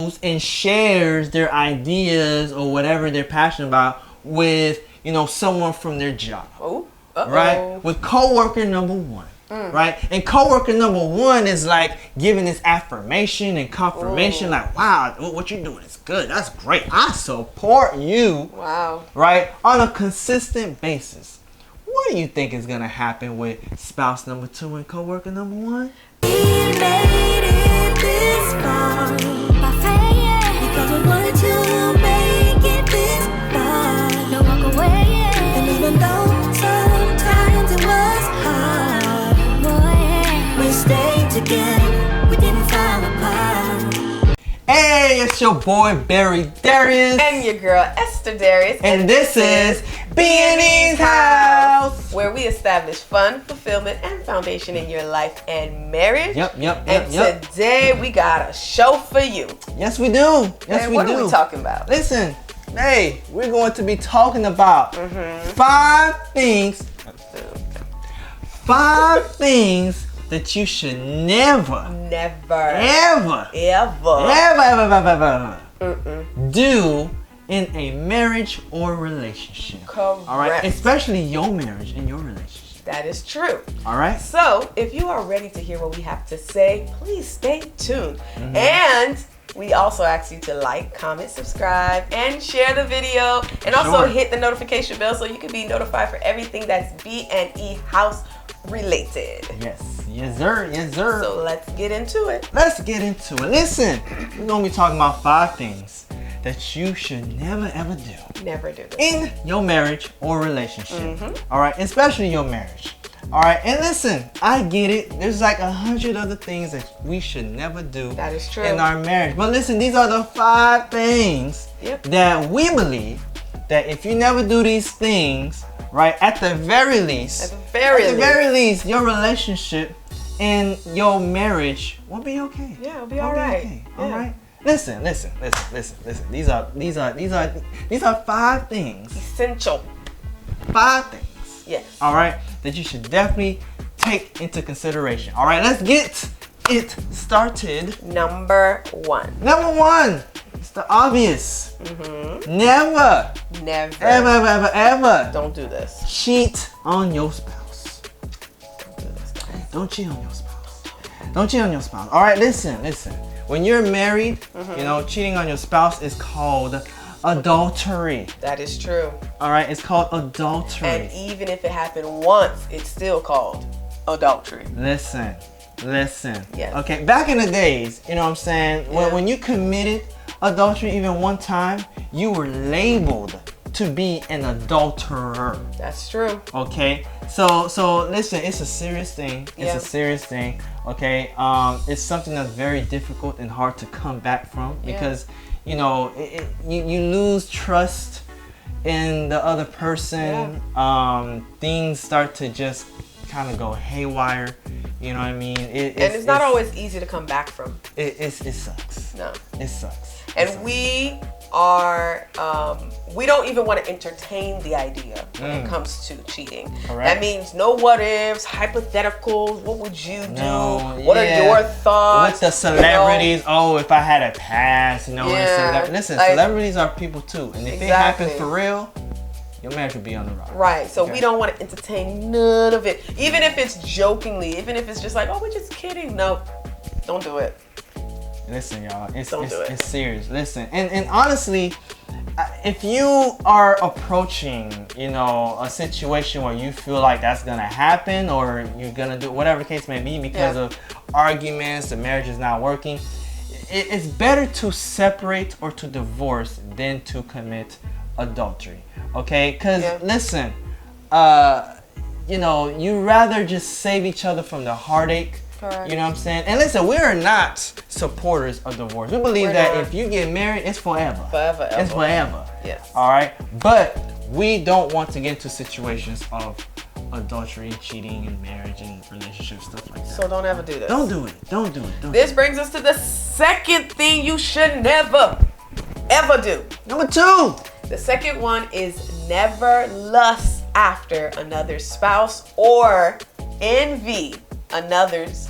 goes and shares their ideas or whatever they're passionate about with, someone from their job. Oh, right? With coworker number one. Right? And coworker number one is like giving this affirmation and confirmation, like, wow, what you're doing is good. That's great. I support you. Wow. Right? On a consistent basis. What do you think is going to happen with spouse number two and coworker number one? We made it this far by faith, because we wanted to make it this far. No walk away, and even though sometimes it was hard, boy, we stayed together, we didn't fall apart. Hey, it's your boy Barry Darius. And your girl Esther Darius. And this is B&E's House, where we establish fun, fulfillment, and foundation in your life and marriage. Yep. And today we got a show for you. Yes, we do. What are we talking about? Listen, hey, we're going to be talking about 5 things that you should never do in a marriage or relationship. Correct. All right, especially your marriage and your relationship. That is true. All right. So, if you are ready to hear what we have to say, please stay tuned. And we also ask you to like, comment, subscribe, and share the video. And also hit the notification bell so you can be notified for everything that's B&E House related. Yes, sir. So let's get into it. Listen, we're going to be talking about 5 things that you should never ever do. Never do this. In your marriage or relationship. All right, especially your marriage. All right, and listen, I get it. There's like 100 other things that we should never do. That is true. In our marriage. But listen, these are the 5 things that we believe that if you never do these things, right, at the very least, your relationship and your marriage will be okay. Yeah, it'll be all right. Okay. All right. Listen. These are 5 things. Essential. 5 things. Yes. All right, that you should definitely take into consideration. All right, let's get it started. Number 1. It's the obvious. Never. Ever. Don't do this. Cheat on your spouse. Don't do this, guys. Don't cheat on your spouse. All right, listen. When you're married, cheating on your spouse is called adultery. That is true. All right, it's called adultery. And even if it happened once, it's still called adultery. Listen. Yes. Okay, back in the days, you know what I'm saying? When you committed adultery even one time, you were labeled to be an adulterer. That's true. Okay, so listen, it's a serious thing. Okay, it's something that's very difficult and hard to come back from because you lose trust in the other person. Things start to just kind of go haywire. You know what I mean? It's not always easy to come back from. It sucks. No. It sucks. And we are, we don't even want to entertain the idea when it comes to cheating. Correct. That means no what ifs, hypotheticals, what would you do? No, what are your thoughts? With the celebrities, if I had a pass, listen, like, celebrities are people too. And if it happens for real, your marriage will be on the rock. Right, so we don't want to entertain none of it. Even if it's jokingly, even if it's just like, we're just kidding. No, don't do it. Listen, y'all, it's serious. Listen, and honestly, if you are approaching, a situation where you feel like that's gonna happen or you're gonna do whatever the case may be because of arguments, the marriage is not working, it's better to separate or to divorce than to commit adultery. Okay, because listen, you rather just save each other from the heartache. Correct. You know what I'm saying? And listen, we are not supporters of divorce. We believe that if you get married, it's forever. It's forever. Yes. All right? But we don't want to get into situations of adultery, cheating, and marriage and relationships, stuff like that. So don't ever do this. Don't do it. This brings us to the second thing you should never, ever do. Number 2. The second one is never lust after another spouse or envy another's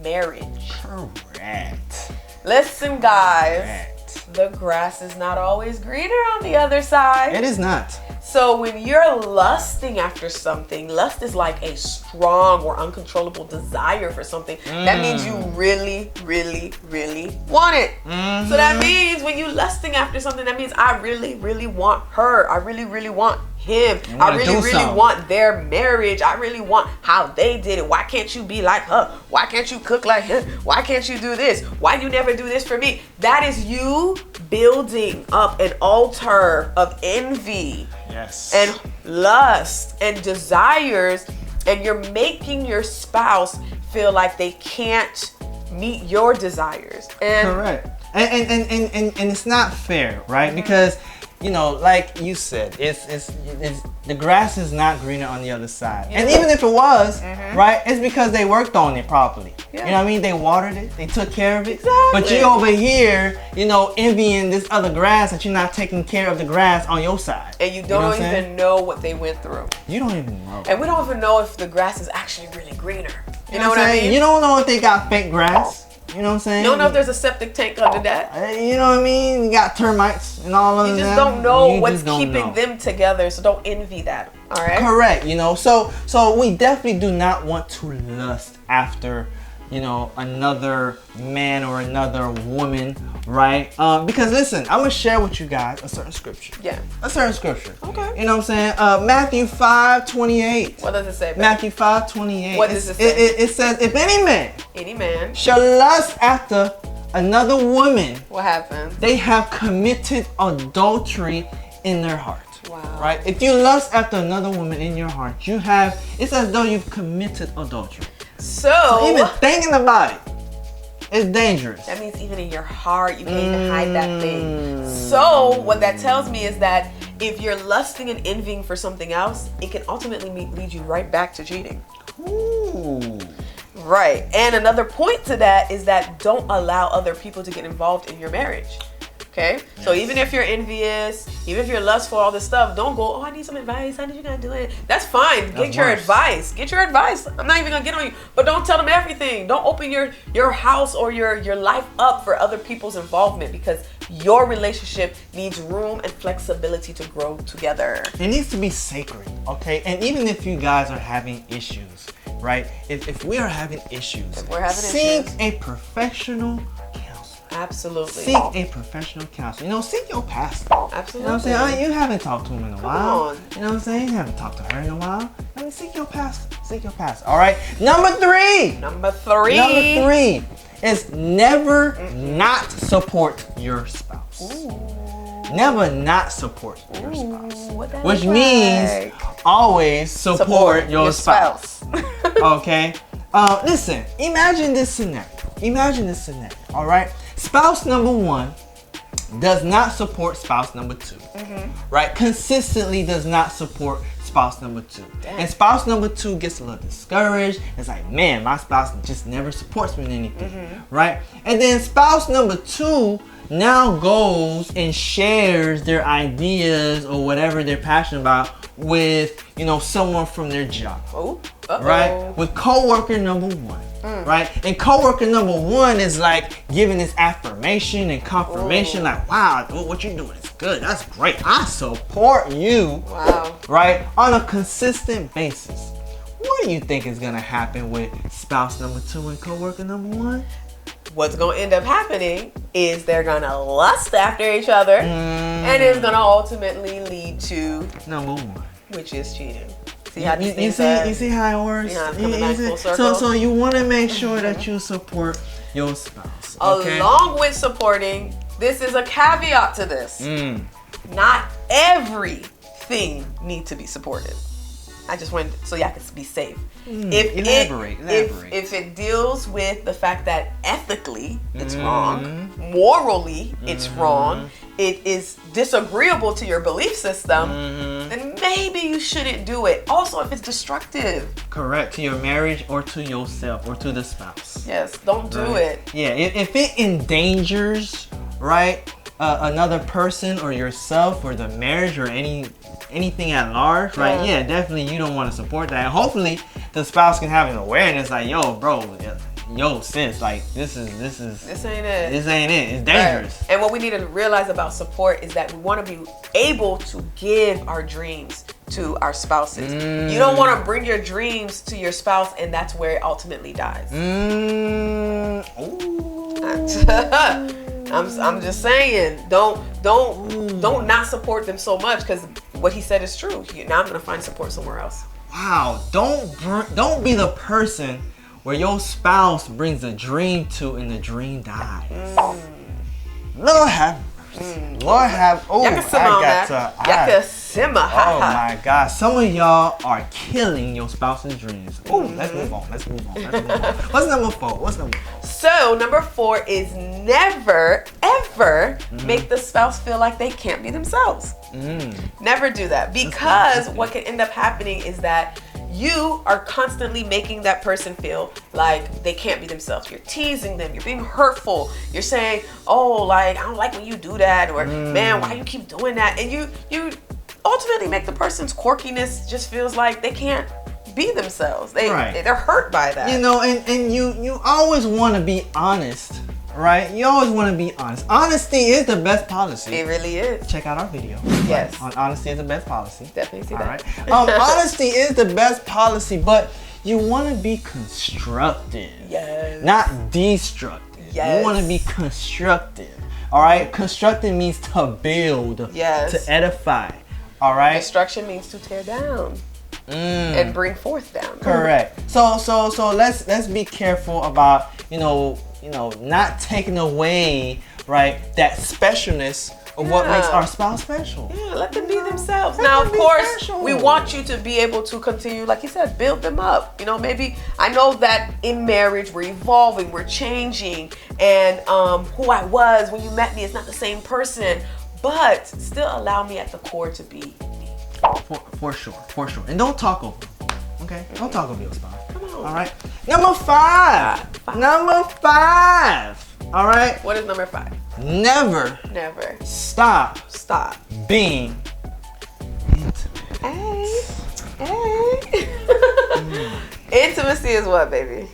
marriage. Correct. Listen, guys. the grass is not always greener on the other side. It is not. So when you're lusting after something, lust is like a strong or uncontrollable desire for something. That means you really, really, really want it. So that means when you lusting after something, that means I really, really want her. I really, really want him. I really, really want their marriage. I really want how they did it. Why can't you be like her? Why can't you cook like him? Why can't you do this? Why you never do this for me? That is you building up an altar of envy. Yes. And lust and desires, and you're making your spouse feel like they can't meet your desires. And correct. And it's not fair, right? Because, you know, like you said, it's the grass is not greener on the other side. And even if it was, right, it's because they worked on it properly. You know what I mean? They watered it, they took care of it. Exactly. But you over here, you know, envying this other grass that you're not taking care of the grass on your side. And you don't even know what they went through. You don't even know. And we don't even know if the grass is actually really greener. You know what I mean? You don't know if they got fake grass. You know what I'm saying? You don't know if there's a septic tank under that. You know what I mean? You got termites and all of that. You just don't know what's keeping them together, so don't envy that. All right? Correct. You know, so we definitely do not want to lust after, you know, another man or another woman, right? Because listen, I'm gonna share with you guys a certain scripture. Yeah. A certain scripture. Okay. You know what I'm saying? Matthew 5:28. What does it say? Matthew 5:28. What does it say? It says, if any man shall lust after another woman, what happens? they have committed adultery in their heart. Wow. Right? If you lust after another woman in your heart, it's as though you've committed adultery. So even thinking about it, it's dangerous. That means even in your heart, you can't even hide that thing. So what that tells me is that if you're lusting and envying for something else, it can ultimately lead you right back to cheating. Ooh. Right. And another point to that is that don't allow other people to get involved in your marriage. Okay? Yes. So even if you're envious, even if you're lustful, all this stuff, don't go, oh, I need some advice. How did you guys do it? That's fine. Get your advice. Get your advice. I'm not even going to get on you. But don't tell them everything. Don't open your house or your life up for other people's involvement, because your relationship needs room and flexibility to grow together. It needs to be sacred, okay? And even if you guys are having issues, right? If we are having issues, seek a professional counselor. Absolutely. Seek a professional counselor. You know, seek your pastor. Absolutely. You know what I'm saying? You haven't talked to him in a while. On. You know what I'm saying? You haven't talked to her in a while. I mean, seek your pastor. Seek your pastor. All right. Number three is never not support your spouse. Ooh. Never not support your spouse. Which means always support your spouse. Okay? Listen, imagine this scenario. All right? Spouse number one does not support spouse number two. Right? Consistently does not support spouse number two. Damn. And spouse number two gets a little discouraged. It's like, man, my spouse just never supports me in anything. Right? And then spouse number two now goes and shares their ideas or whatever they're passionate about with, you know, someone from their job. Right? With coworker number one. Right? And coworker number one is like giving this affirmation and confirmation, like, wow, what you're doing is good. That's great. I support you. Wow. Right? On a consistent basis. What do you think is gonna happen with spouse number two and coworker number one? What's going to end up happening is they're going to lust after each other, and it's going to ultimately lead to number one, which is cheating. See how you see how it works? See how it's coming back full circle? So you want to make sure that you support your spouse. Okay? Along with supporting, this is a caveat to this. Not everything needs to be supported. I just wanted so y'all can be safe. Elaborate. If it deals with the fact that ethically it's wrong, morally it's wrong, it is disagreeable to your belief system, then maybe you shouldn't do it. Also, if it's destructive. Correct. To your marriage or to yourself or to the spouse. Yes, don't do it. Yeah, if it endangers, right, another person or yourself or the marriage or anything at large, right? Yeah, definitely you don't want to support that. And hopefully the spouse can have an awareness like, yo, bro, yo, sis, like this ain't it. This ain't it. It's dangerous. Right. And what we need to realize about support is that we want to be able to give our dreams to our spouses. You don't want to bring your dreams to your spouse, and that's where it ultimately dies. I'm just saying, don't not support them so much, because what he said is true. Now I'm gonna find support somewhere else. Wow, don't be the person where your spouse brings a dream to and the dream dies. Lord have mercy. Lord have. Oh, Y'all can simmer on that. Y'all can simmer. Oh my God, some of y'all are killing your spouse's dreams. Oh, let's move on. What's number 4? So number 4 is never ever make the spouse feel like they can't be themselves. Never do that, because what can end up happening is that you are constantly making that person feel like they can't be themselves. You're teasing them. You're being hurtful. You're saying, oh, like, I don't like when you do that, or man, why you keep doing that? And you ultimately make the person's quirkiness just feels like they can't be themselves. They're hurt by that. You know, and you always want to be honest. Right? You always want to be honest. Honesty is the best policy. It really is. Check out our video. Yes. On honesty is the best policy. Definitely see that. All right. Honesty is the best policy, but you want to be constructive. Yes. Not destructive. Yes. You want to be constructive. All right? Constructive means to build. Yes. To edify. All right? Destruction means to tear down. And bring forth down. Correct. So let's be careful about, not taking away, right, that specialness of what makes our spouse special. Yeah, let them be themselves. Now, of course, we want you to be able to continue, like you said, build them up. Maybe I know that in marriage we're evolving, we're changing, and who I was when you met me is not the same person, but still allow me at the core to be me. For sure. And don't talk over them. Okay? Don't talk over your spouse. Come on. All right. Number 5. Number 5. All right. What is number 5? Never stop being intimate. Hey. Intimacy is what, baby?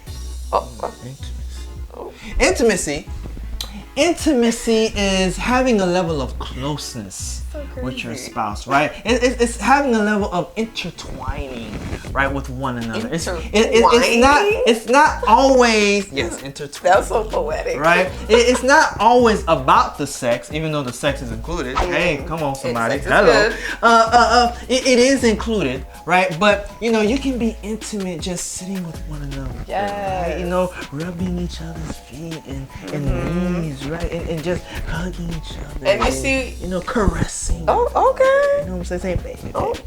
Intimacy is having a level of closeness with your spouse, right? It's having a level of intertwining, right, with one another. It's not always intertwining. That's so poetic, right? It's not always about the sex, even though the sex is included. Hey, come on, somebody. Hello. It is included, right? But you can be intimate just sitting with one another. Yes. Right? Rubbing each other's feet and knees, right? And just hugging each other. And you see, caressing. Oh, okay. You know what I'm saying? Say,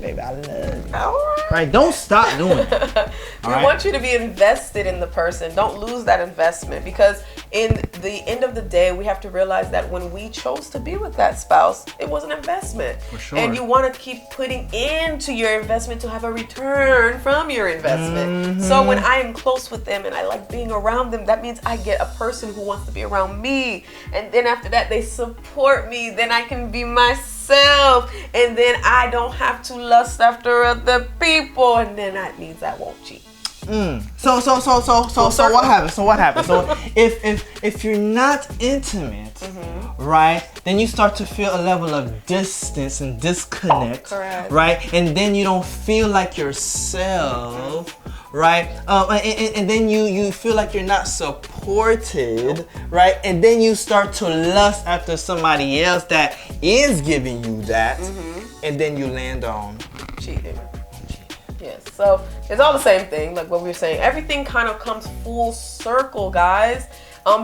baby, I love you. All right. Right? Don't stop doing it. We want you to be invested in the person. Don't lose that investment, because in the end of the day, we have to realize that when we chose to be with that spouse, it was an investment. For sure. And you want to keep putting into your investment to have a return from your investment. So when I am close with them and I like being around them, that means I get a person who wants to be around me. And then after that, they support me. Then I can be myself. And then I don't have to lust after other people. And then that means I won't cheat. So what happens? So if you're not intimate, right, then you start to feel a level of distance and disconnect, Correct. right? And then you don't feel like yourself, right? And then you feel like you're not supported, right? And then you start to lust after somebody else that is giving you that, and then you land on cheating. Yes, so it's all the same thing, like what we were saying. Everything kind of comes full circle, guys.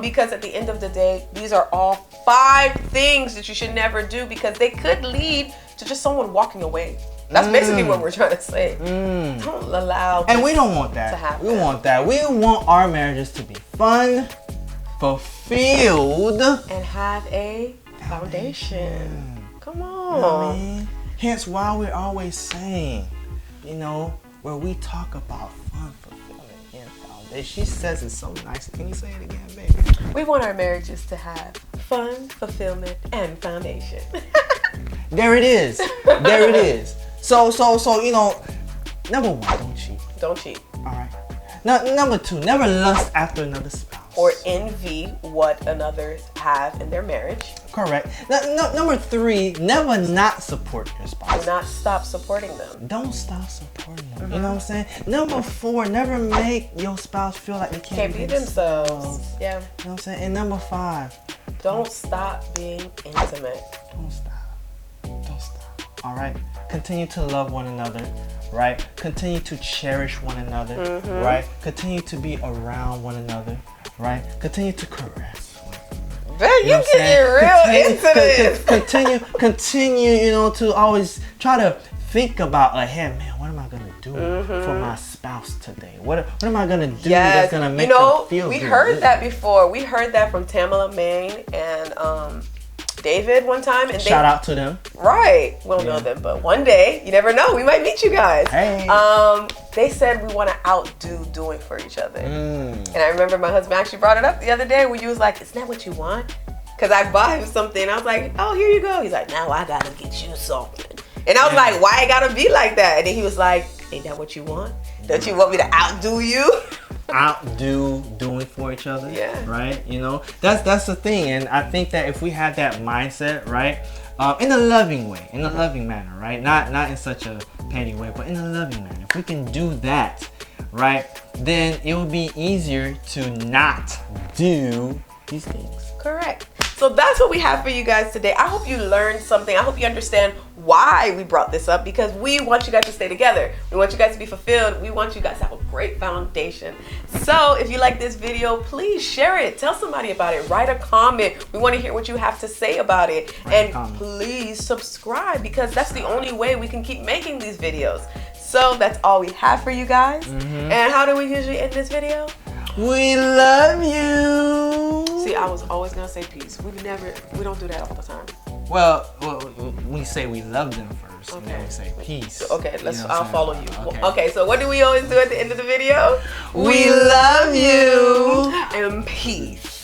Because at the end of the day, these are all 5 things that you should never do, because they could lead to just someone walking away. That's basically what we're trying to say. Don't allow and we don't want that. To happen. We want that. We want our marriages to be fun, fulfilled, and have a foundation. Come on. You know what I mean? Hence why we're always saying, where we talk about fun, fulfillment, and foundation. She says it so nice. Can you say it again, baby? We want our marriages to have fun, fulfillment, and foundation. There it is. So, number 1, don't cheat. Don't cheat. All right. Number 2, never lust after another spouse. Or envy what another have in their marriage. Correct. Number 3, never not support your spouse. Do not stop supporting them. Don't stop supporting them. You know what I'm saying? Number 4, never make your spouse feel like they can't be themselves. Yeah. You know what I'm saying? And number 5, don't stop being intimate. Don't stop. Don't stop. All right? Continue to love one another. Right? Continue to cherish one another. Right? Continue to be around one another. Right? Continue to caress. Man, you getting real into this. Continue, you know, to always try to think about, like, hey, man, what am I gonna do for my spouse today? What am I gonna do that's gonna make them feel good? We heard that before. We heard that from Tamala Main and David one time. And shout out to them. Right. We don't know them, but one day, you never know, we might meet you guys. Hey. They said we want to outdo doing for each other. And I remember my husband actually brought it up the other day when you was like, isn't that what you want? Because I bought him something. And I was like, oh, here you go. He's like, now I got to get you something. And I was like, why it got to be like that? And then he was like, ain't that what you want? Don't you want me to outdo you? Outdo doing for each other. Yeah. Right? You know, that's the thing. And I think that if we had that mindset, right? In a loving way, in a loving manner, right? Not in such a petty way, but in a loving manner. If we can do that, right, then it will be easier to not do these things. Correct. So that's what we have for you guys today. I hope you learned something. I hope you understand why we brought this up, because we want you guys to stay together. We want you guys to be fulfilled. We want you guys to have a great foundation. So if you like this video, please share it. Tell somebody about it. Write a comment. We want to hear what you have to say about it. And please subscribe, because that's the only way we can keep making these videos. So that's all we have for you guys. And how do we usually end this video? We love you. See, I was always gonna say peace. We don't do that all the time. Well, we say we love them first, and then we say peace. Okay, I'll follow you. Okay. So what do we always do at the end of the video? We love you. And peace.